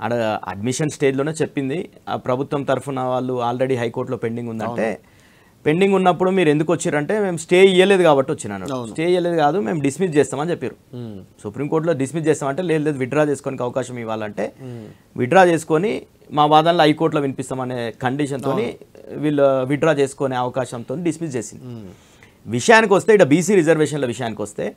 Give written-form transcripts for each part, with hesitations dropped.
ఆడ అడ్మిషన్ స్టేజ్లోనే చెప్పింది ఆ ప్రభుత్వం తరఫున వాళ్ళు ఆల్రెడీ హైకోర్టులో పెండింగ్ ఉందంటే పెండింగ్ ఉన్నప్పుడు మీరు ఎందుకు వచ్చారంటే మేము స్టే ఇవ్వలేదు కాబట్టి వచ్చినాను. స్టే ఇవ్వలేదు కాదు, మేము డిస్మిస్ చేస్తామని చెప్పారు. సుప్రీంకోర్టులో డిస్మిస్ చేస్తామంటే లేదు విత్డ్రా చేసుకోనికి అవకాశం ఇవ్వాలంటే విత్డ్రా చేసుకొని మా వాదనలు హైకోర్టులో వినిపిస్తామనే కండిషన్తో వీళ్ళు విత్డ్రా చేసుకునే అవకాశంతో డిస్మిస్ చేసింది. విషయానికి వస్తే ఇక్కడ బీసీ రిజర్వేషన్ల విషయానికి వస్తే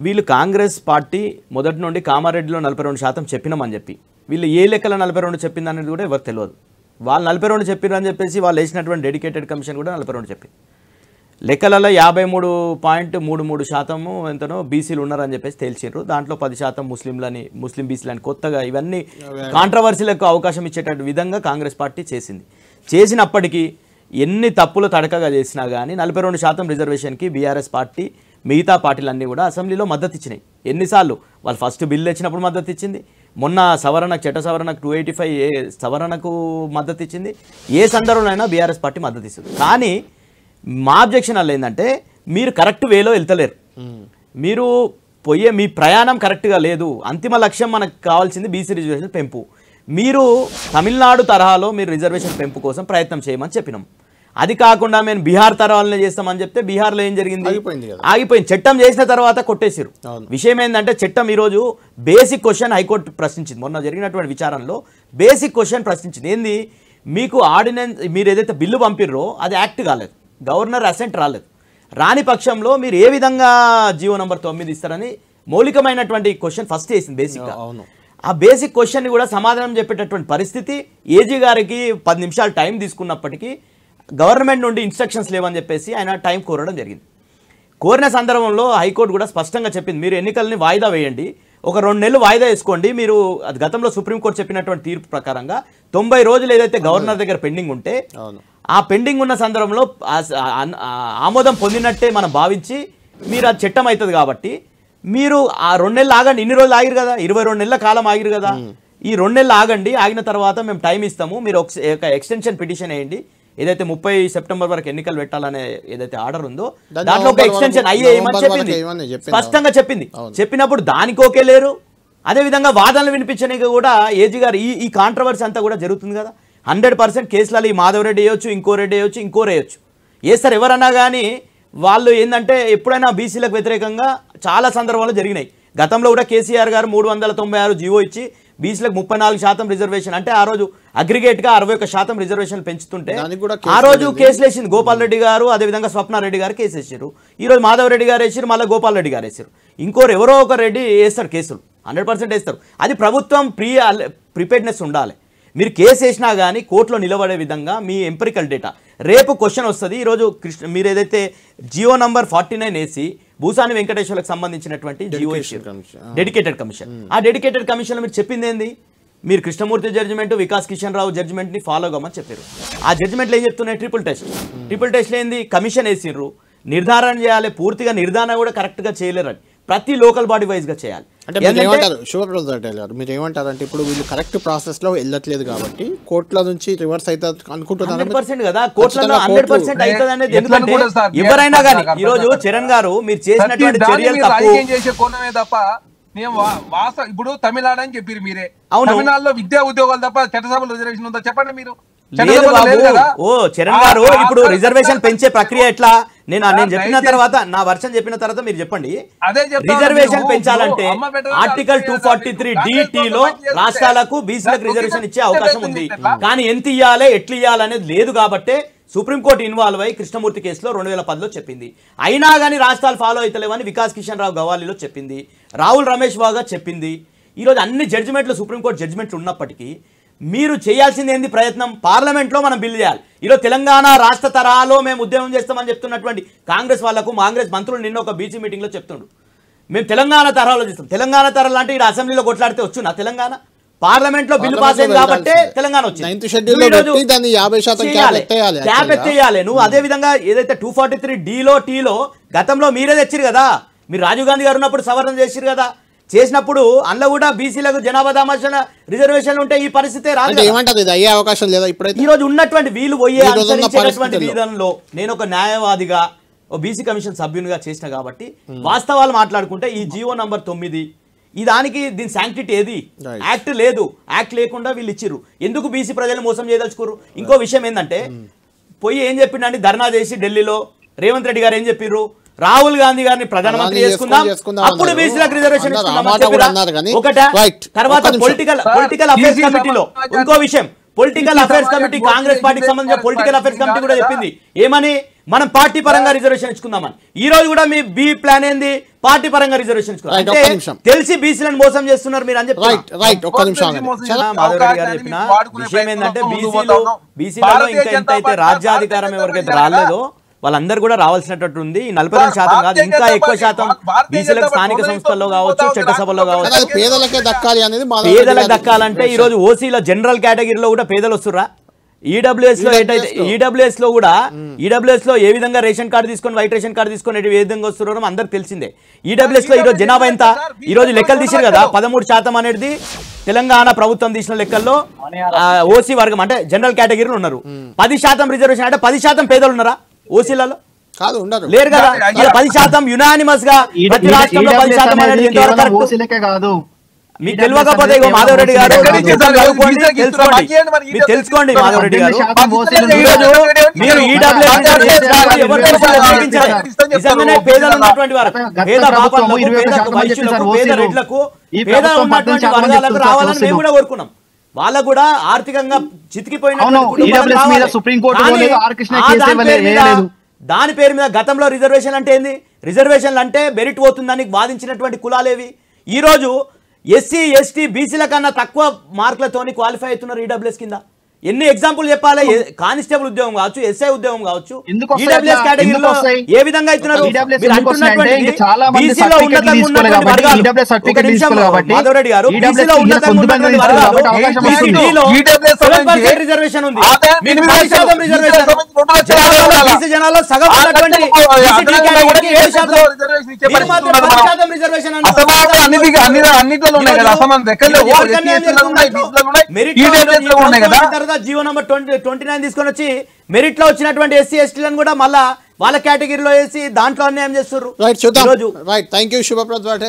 వీళ్ళు కాంగ్రెస్ పార్టీ మొదటి నుండి కామారెడ్డిలో 42% చెప్పినామని చెప్పి వీళ్ళు ఏ లెక్కల 42 చెప్పిందనేది కూడా ఎవరికి తెలియదు. వాళ్ళు 42 చెప్పారని చెప్పేసి వాళ్ళు వేసినటువంటి డెడికేటెడ్ కమిషన్ కూడా 42 చెప్పింది. లెక్కలలో 53.33% ఎంతనో బీసీలు ఉన్నారని చెప్పేసి తేల్చిండ్రు. దాంట్లో 10% ముస్లిం బీసీలని కొత్తగా ఇవన్నీ కాంట్రవర్సీలకు అవకాశం ఇచ్చేటటువంటి విధంగా కాంగ్రెస్ పార్టీ చేసింది. చేసినప్పటికీ ఎన్ని తప్పులు తడకగా చేసినా కానీ 42% రిజర్వేషన్కి బీఆర్ఎస్ పార్టీ మిగతా పార్టీలన్నీ కూడా అసెంబ్లీలో మద్దతు ఇచ్చినాయి. ఎన్నిసార్లు వాళ్ళు ఫస్ట్ బిల్లు తెచ్చినప్పుడు మద్దతు ఇచ్చింది, మొన్న సవరణకు చట్ట సవరణకు 285 సవరణకు మద్దతు ఇచ్చింది, ఏ సందర్భంలో బీఆర్ఎస్ పార్టీ మద్దతు ఇస్తుంది. కానీ మా అబ్జెక్షన్ అలా ఏంటంటే మీరు కరెక్ట్ వేలో వెళ్తలేరు, మీరు మీ ప్రయాణం కరెక్ట్గా లేదు. అంతిమ లక్ష్యం మనకు కావాల్సింది బీసీ రిజర్వేషన్ పెంపు. మీరు తమిళనాడు తరహాలో మీరు రిజర్వేషన్ పెంపు కోసం ప్రయత్నం చేయమని చెప్పినాం. అది కాకుండా మేము బీహార్ తరహాలనే చేస్తామని చెప్తే బీహార్లో ఏం జరిగింది, ఆగిపోయింది. చట్టం చేసిన తర్వాత కొట్టేసారు. విషయం ఏంటంటే చట్టం ఈరోజు బేసిక్ క్వశ్చన్ హైకోర్టు ప్రశ్నించింది. మొన్న జరిగినటువంటి విచారణలో బేసిక్ క్వశ్చన్ ప్రశ్నించింది. ఏంది, మీకు ఆర్డినెన్స్ మీరు ఏదైతే బిల్లు పంపిర్రో అది యాక్ట్ కాలేదు, గవర్నర్ అసెంట్ రాలేదు. రాని పక్షంలో మీరు ఏ విధంగా జీవో నంబర్ 9 ఇస్తారని మౌలికమైనటువంటి క్వశ్చన్ ఫస్ట్ వేసింది బేసిక్గా. ఆ బేసిక్ క్వశ్చన్ని కూడా సమాధానం చెప్పేటటువంటి పరిస్థితి ఏజీ గారికి 10 నిమిషాలు టైం తీసుకున్నప్పటికీ గవర్నమెంట్ నుండి ఇన్స్ట్రక్షన్స్ లేవని చెప్పేసి ఆయన టైం కోరడం జరిగింది. కోరిన సందర్భంలో హైకోర్టు కూడా స్పష్టంగా చెప్పింది, మీరు ఎన్నికల్ని వాయిదా వేయండి, ఒక 2 నెలలు వాయిదా వేసుకోండి. మీరు అది గతంలో సుప్రీంకోర్టు చెప్పినటువంటి తీర్పు ప్రకారంగా 90 రోజులు ఏదైతే గవర్నర్ దగ్గర పెండింగ్ ఉంటే ఆ పెండింగ్ ఉన్న సందర్భంలో ఆమోదం పొందినట్టే మనం భావించి మీరు అది చట్టం అవుతుంది కాబట్టి మీరు ఆ 2 నెలలు ఆగండి. ఇన్ని రోజులు ఆగిరు కదా, 22 నెలల కాలం ఆగిరు కదా, ఈ 2 నెలలు ఆగండి, ఆగిన తర్వాత మేము టైం ఇస్తాము, మీరు ఒక ఎక్స్టెన్షన్ పిటిషన్ వేయండి, ఏదైతే 30 సెప్టెంబర్ వరకు ఎన్నికలు పెట్టాలనే ఏదైతే ఆర్డర్ ఉందో దాంట్లో ఒక ఎక్స్టెన్షన్ అయ్యేయమని చెప్పింది, స్పష్టంగా చెప్పింది. చెప్పినప్పుడు దానికి ఓకే లేరు. అదేవిధంగా వాదనలు వినిపించడానికి కూడా ఏజీ గారు ఈ కాంట్రవర్సీ అంతా కూడా జరుగుతుంది కదా. 100% కేసులలో ఈ మాధవ్ రెడ్డి వేయొచ్చు, ఇంకో రెడ్డి వేయొచ్చు, ఇంకోరు వేయొచ్చు, వేస్తారు ఎవరన్నా కానీ వాళ్ళు ఏంటంటే ఎప్పుడైనా బీసీలకు వ్యతిరేకంగా చాలా సందర్భాలు జరిగినాయి. గతంలో కూడా కేసీఆర్ గారు 396 జీవో ఇచ్చి బీసీలకు 34% రిజర్వేషన్ అంటే ఆ రోజు అగ్రిగేట్గా 61% రిజర్వేషన్లు పెంచుతుంటే ఆ రోజు కేసులు వేసింది గోపాల్ రెడ్డి గారు, అదేవిధంగా స్వప్నారెడ్డి గారు కేసు వేసారు. ఈరోజు మాధవ్ రెడ్డి గారు వేసారు, మళ్ళీ గోపాల్ రెడ్డి గారు వేసారు, ఇంకోరు ఎవరో ఒక రెడ్డి వేస్తారు కేసులు, 100% వేస్తారు. అది ప్రభుత్వం ప్రిపేర్డ్నెస్ ఉండాలి. మీరు కేసు వేసినా కానీ కోర్టులో నిలబడే విధంగా మీ ఎంపెరికల్ డేటా రేపు క్వశ్చన్ వస్తుంది. ఈరోజు మీరు ఏదైతే జియో నంబర్ 49 వేసి భూసాని వెంకటేశ్వర్లకు సంబంధించినటువంటి జియో డెడికేటెడ్ కమిషన్, ఆ డెడికేటెడ్ కమిషన్లో మీరు చెప్పింది ఏంది, మీరు కృష్ణమూర్తి జడ్జిమెంట్, వికాస్ కిషన్ రావు జడ్జిమెంట్ని ఫాలో అవ్వమని చెప్పారు. ఆ జడ్జిమెంట్లు ఏం చెప్తున్నాయి, ట్రిపుల్ టెస్ట్లో ఏంది, కమిషన్ వేసిర్రు, నిర్ధారణ చేయాలి, పూర్తిగా నిర్ధారణ కూడా కరెక్ట్గా చేయలేరు, ప్రతి లోకల్ బాడీ వైజ్గా చేయాలి. అంటే మీరు ఏమంటారు అంటే ఇప్పుడు వీళ్ళు కరెక్ట్ ప్రాసెస్ లో వెళ్ళట్లేదు కాబట్టి కోర్టుల నుంచి రివర్స్ అవుతుంది అనుకుంటున్నారు. 100% కదా, కోర్టులలో 100% అవుతుంది అనేది. ఎందుకంటే ఎవరైనా కానీ ఈ రోజు చరణ్ గారు మీరు చేసినటువంటి చర్యలు తప్ప ఇప్పుడు తమిళనాడు అని చెప్పారు మీరే, తమిళనాడులో విద్యా ఉద్యోగాలు తప్ప చట్టసభలో రిజర్వేషన్ ఉందా చెప్పండి మీరు. ఓ చరణ్ గారు ఇప్పుడు రిజర్వేషన్ పెంచే ప్రక్రియ ఎట్లా, నేను చెప్పిన తర్వాత నా వర్షన్ చెప్పిన తర్వాత మీరు చెప్పండి. రిజర్వేషన్ పెంచాలంటే ఆర్టికల్ 243 లో రాష్ట్రాలకు బీసీలకు రిజర్వేషన్ ఇచ్చే అవకాశం ఉంది, కానీ ఎంత ఇవ్వాలి ఎట్లా ఇవ్వాలి అనేది లేదు. కాబట్టి సుప్రీంకోర్టు ఇన్వాల్వ్ అయ్యి కృష్ణమూర్తి కేసులో 2010లో చెప్పింది. అయినా కానీ రాష్ట్రాలు ఫాలో అవుతలేవని వికాస్ కిషన్ రావు గవాలీలో చెప్పింది, రాహుల్ రమేష్ బాగా చెప్పింది. ఈరోజు అన్ని జడ్జిమెంట్లు సుప్రీంకోర్టు జడ్జిమెంట్లు ఉన్నప్పటికీ మీరు చేయాల్సింది ఏంది, ప్రయత్నం పార్లమెంట్లో మనం బిల్లు చేయాలి. ఈరోజు తెలంగాణ రాష్ట్ర తరహాలో మేము ఉద్యమం చేస్తామని చెప్తున్నటువంటి కాంగ్రెస్ వాళ్ళకు కాంగ్రెస్ మంత్రులు నిన్న ఒక బీసీ మీటింగ్లో చెప్తుండ్రు, మేము తెలంగాణ తరహాలో చేస్తాం. తెలంగాణ తరహాలో అంటే ఇక్కడ అసెంబ్లీలో కొట్లాడితే వచ్చు నా తెలంగాణ, పార్లమెంట్లో బిల్లు పాస్ అయింది కాబట్టి తెలంగాణ వచ్చింది. క్యాప్ ఎత్తేయాలి నువ్వు. అదే విధంగా ఏదైతే 243 టీలో గతంలో మీరే తెచ్చిరు కదా, మీరు రాజీవ్ గాంధీ గారు ఉన్నప్పుడు సవరణ చేసిరు కదా, చేసినప్పుడు అందులో కూడా బీసీలకు జనాభా దామాషణ రిజర్వేషన్ ఉంటే ఈ పరిస్థితి రాదు. అయ్యే అవకాశం లేదా ఇప్పుడైతే? ఈ రోజు ఉన్నటువంటి వీలు పోయే అనుసరించేటువంటి విధానంలో నేను ఒక న్యాయవాదిగా ఓ బీసీ కమిషన్ సభ్యునిగా చేసిన కాబట్టి వాస్తవాలు మాట్లాడుకుంటే ఈ జియో నంబర్ 9 ఈ దానికి దీని శాంక్టిటీ ఏది? యాక్ట్ లేదు. యాక్ట్ లేకుండా వీళ్ళు ఇచ్చిర్రు. ఎందుకు బీసీ ప్రజలు మోసం చేయదలుచుకోరు? ఇంకో విషయం ఏంటంటే పోయి ఏం చెప్పిండండి ధర్నా చేసి ఢిల్లీలో రేవంత్ రెడ్డి గారు ఏం చెప్పారు? రాహుల్ గాంధీ గారిని ప్రధానమంత్రి చేసుకుందాం, అప్పుడు బీసీలకు రిజర్వేషన్ ఒకటా? తర్వాత పొలిటికల్ అఫైర్స్ కమిటీలో ఇంకో విషయం, పొలిటికల్ అఫైర్స్ కమిటీ కాంగ్రెస్ పార్టీకి సంబంధించిన పొలిటికల్ అఫైర్స్ కమిటీ కూడా చెప్పింది ఏమని? మనం పార్టీ పరంగా రిజర్వేషన్ ఇచ్చుకుందామని. ఈ రోజు కూడా మీ బి ప్లాన్ ఏంది? పార్టీ పరంగా రిజర్వేషన్ ఇచ్చుకున్నాం. తెలిసి బీసీలను మోసం చేస్తున్నారు మీరు అని చెప్పి మాధవరెడ్డి గారు చెప్పిన విషయం ఏంటంటే బీసీలలో ఇంకా ఎంతైతే రాజ్యాధికారం ఎవరికైతే రాలేదో వాళ్ళందరూ కూడా రావాల్సినట్టు ఉంది. 42% కాదు, ఇంకా ఎక్కువ శాతం బీసీలకు స్థానిక సంస్థల్లో కావచ్చు, చట్టసభలో కావచ్చు పేదలకే దక్కాలి అనేది. పేదలకు దక్కాలంటే ఈ రోజు ఓసీలో జనరల్ కేటగిరీలో కూడా పేదలు వస్తుర్రా? ఈడబ్ల్యూఎస్ లో ఏంటైతే ఈడబ్ల్యూఎస్ లో కూడా ఈడబ్ల్యూఎస్ లో ఏ విధంగా రేషన్ కార్డు తీసుకొని వైట్ రేషన్ కార్డు తీసుకొని ఏ విధంగా వస్తున్నారో అందరికి తెలిసిందే. ఈడబ్ల్యూఎస్ లో ఈరోజు జనాభా ఎంత? ఈ రోజు లెక్కలు తీసారు కదా, 13% అనేది తెలంగాణ ప్రభుత్వం తీసిన లెక్కల్లో ఓసీ వర్గం అంటే జనరల్ కేటగిరీలు ఉన్నారు. 10% రిజర్వేషన్ అంటే 10% పేదలు ఉన్నారా ఓసీలలో? కాదు, ఉండరు, లేరు కదా. 10% యునానిమస్ గా ప్రతి రాష్ట్రంలో 10% అనేది ఎంతవరకు మీకు తెలియకపోతే మాధవరెడ్డి గారు తెలుసుకోండి. మాధవరెడ్డి గారు మీరు నిజంగానే పేదలు ఉన్నటువంటి వారు, పేద పాపలకు, పేద వైశ్యులకు, పేద రెడ్లకు, పేద ఉన్నటువంటి వర్గాలకు రావాలని మేము కూడా కోరుకున్నాం. వాళ్ళకు కూడా ఆర్థికంగా చితికిపోయిన దాని పేరు మీద గతంలో రిజర్వేషన్ అంటే ఏంది? రిజర్వేషన్లు అంటే మెరిట్ పోతుందని వాదించినటువంటి కులాలేవి? ఈ రోజు ఎస్సీ ఎస్టీ బీసీల కన్నా తక్కువ మార్కులతోని క్వాలిఫై అవుతున్నారు ఈడబ్ల్యూఎస్ కింద. ఎన్ని ఎగ్జాంపుల్ చెప్పాలి? కానిస్టేబుల్ ఉద్యోగం కావచ్చు, ఎస్ఐ ఉద్యోగం కావచ్చు, ఈడబ్ల్యూఎస్ కేటగిరీలో ఏ విధంగా అవుతున్నారు? బీసీలో ఉన్నతంగా ఉన్నటువంటి వర్గాలు, ఒక నిమిషం మాధవరెడ్డి గారు, బీసీలో ఉన్నతంగా ఉన్నటువంటి వర్గాలు రిజర్వేషన్ ఉంది, మీకు 10% రిజర్వేషన్. బీసీ జనాల్లో సగం ఉన్నటువంటి జీవో నంబర్ 29 తీసుకొని వచ్చి మెరిట్ లో వచ్చినటువంటి ఎస్సీ ఎస్టీలను కూడా మళ్ళా వాళ్ళ కేటగిరీలో వేసి దాంట్లో అన్యాయం చేస్తున్నారు. Right, thank you Shubhprad.